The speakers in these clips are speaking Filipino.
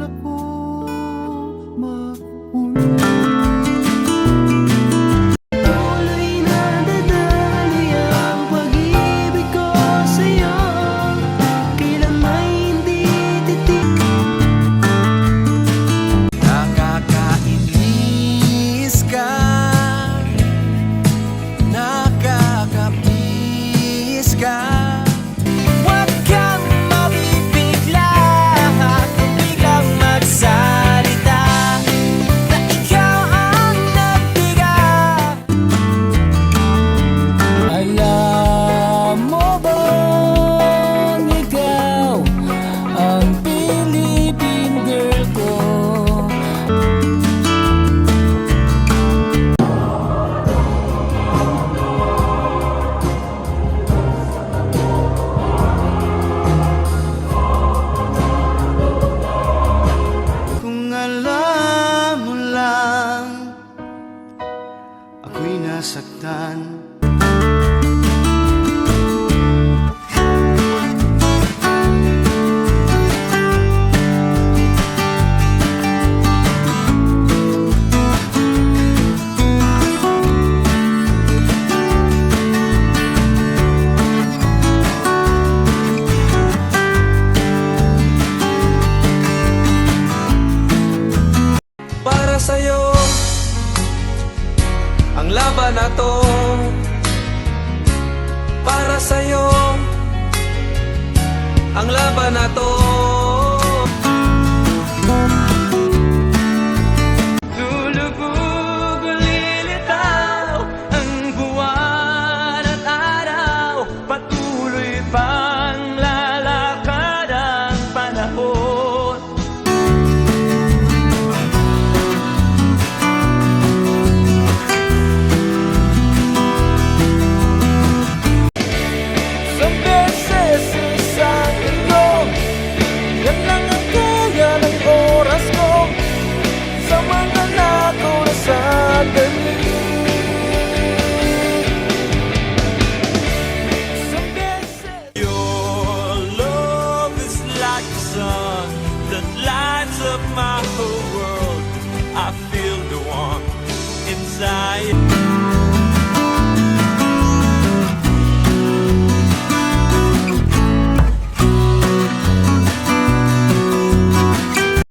ako makulong. Ako'y nasaktan. Para sa'yo ang laban na to, para sa'yo ang laban na to. Lulubog, lilitaw ang buwan at araw, patuloy pang lalakad ang panahon. My whole world, I feel the warmth inside.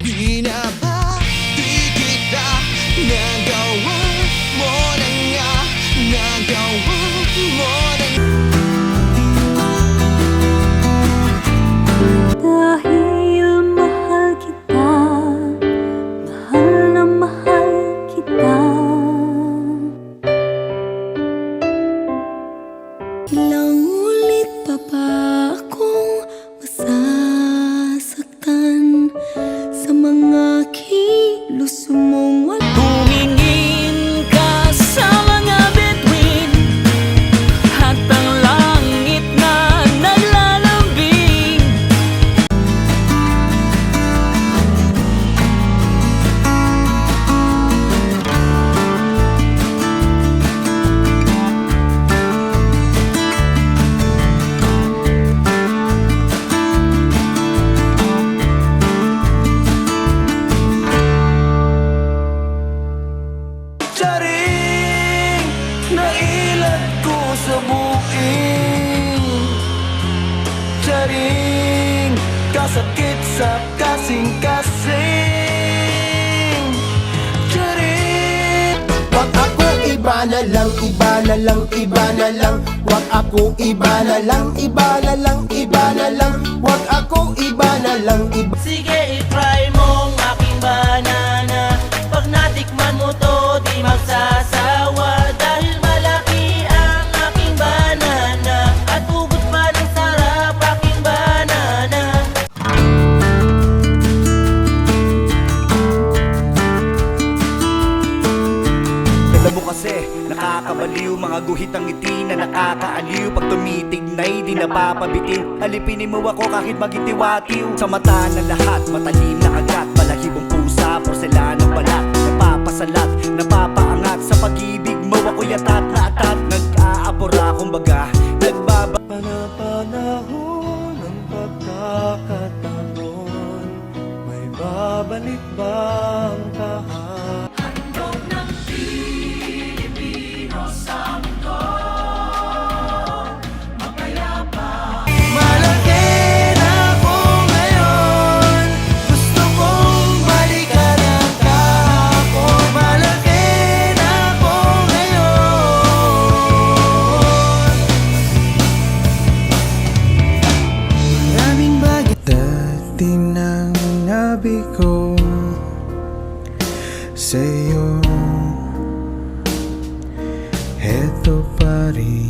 Binabati kita, nagawa mo na nga, nagawa mo na nga. Dahil mahal kita, mahal na mahal kita. Ilang ulit pa ba akong masasaktan sa mga kilos mong wala? Tumingin ka sa mga bituin at ang langit na naglalambing. Charing nailat ko sa buking, charing kasakit sa kasing-kasing, charing. Wag ako iba na lang, iba na lang, iba na lang. Wag ako iba na lang, iba na lang, iba na lang. Wag ako iba na lang, iba. Sige, i-try mong aking banana. Pag natikman mo to, di magsasawa. Dahil malaki ang aking banana at ugot pa ng sarap aking banana. Alam mo kasi, nakakabaliw mga guhit ang ngiti na nakakaaliw. Pag tumitignay, di napapabitiw. Alipinin mo ako kahit magitiwatiw. Sa mata ng lahat, matalim na kagat. Balahibong pusa, porselanong balat. Napapasalat, napapaangat. Sa pag-ibig mo ako yatat na atat. Nag-aapura, kumbaga, nagbaba. Panahon ng pagkakataon, may baba Babalik ba ang tahan? Handog ng Pilipino sa mundo, mapayapa. Malaki na ako ngayon, gusto kong balikan ang kahapon. Malaki na ako ngayon. Maraming bagay dati nang nabi ko sa'yo, heto pa rin.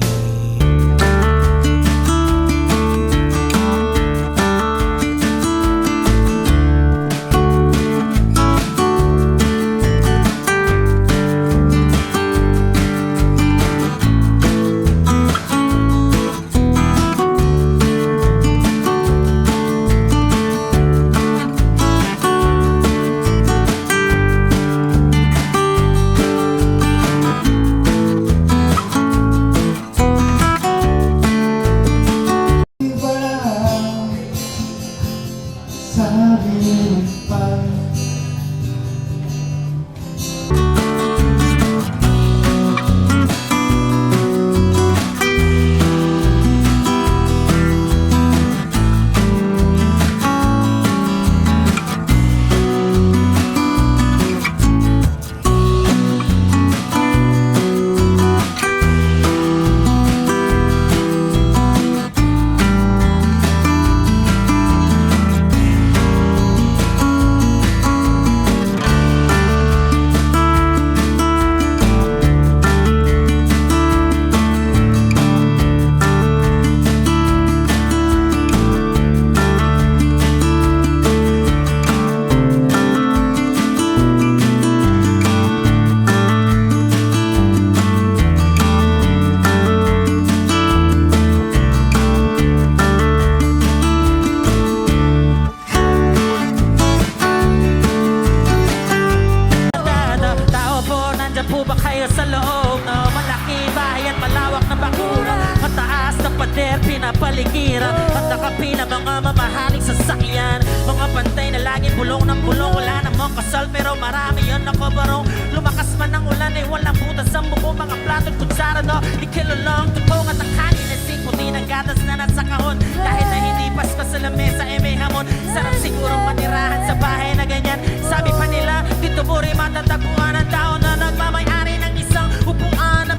Tao po, nandyan po ba kayo sa loob? No? Malaki bahay at malawak na bakuran, mataas na pader, pinapaligiran, at nakapila mga mamahaling sasakyan, mga pantay na laging bulong ng bulong. Wala namang kasal pero marami yun ako barong. Lumakas man ang ulan ay walang butas ang buko, mga plato at kutsara do ikilulong tutong at ang kanin na puti ng gatas na nasa kahon. Kahit na hindi pasko sa lamesa ay may hamon. Sarap siguro manirahan sa bahay na ganyan. Sabi pa nila dito buri matatagpuan ang tao na nagmamay-ari ng isang upuan.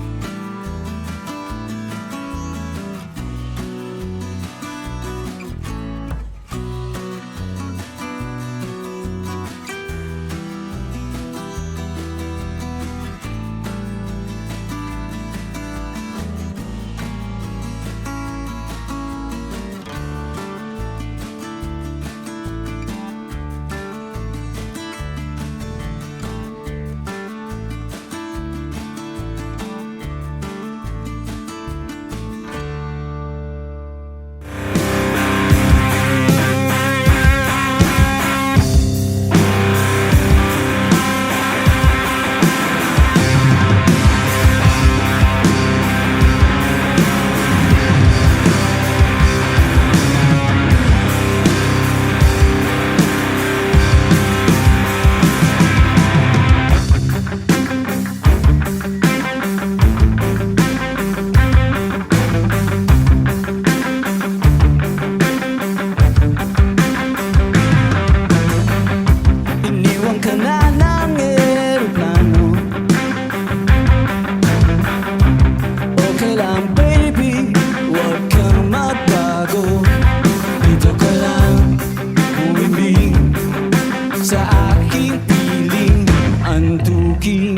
Sa aking piling antukin.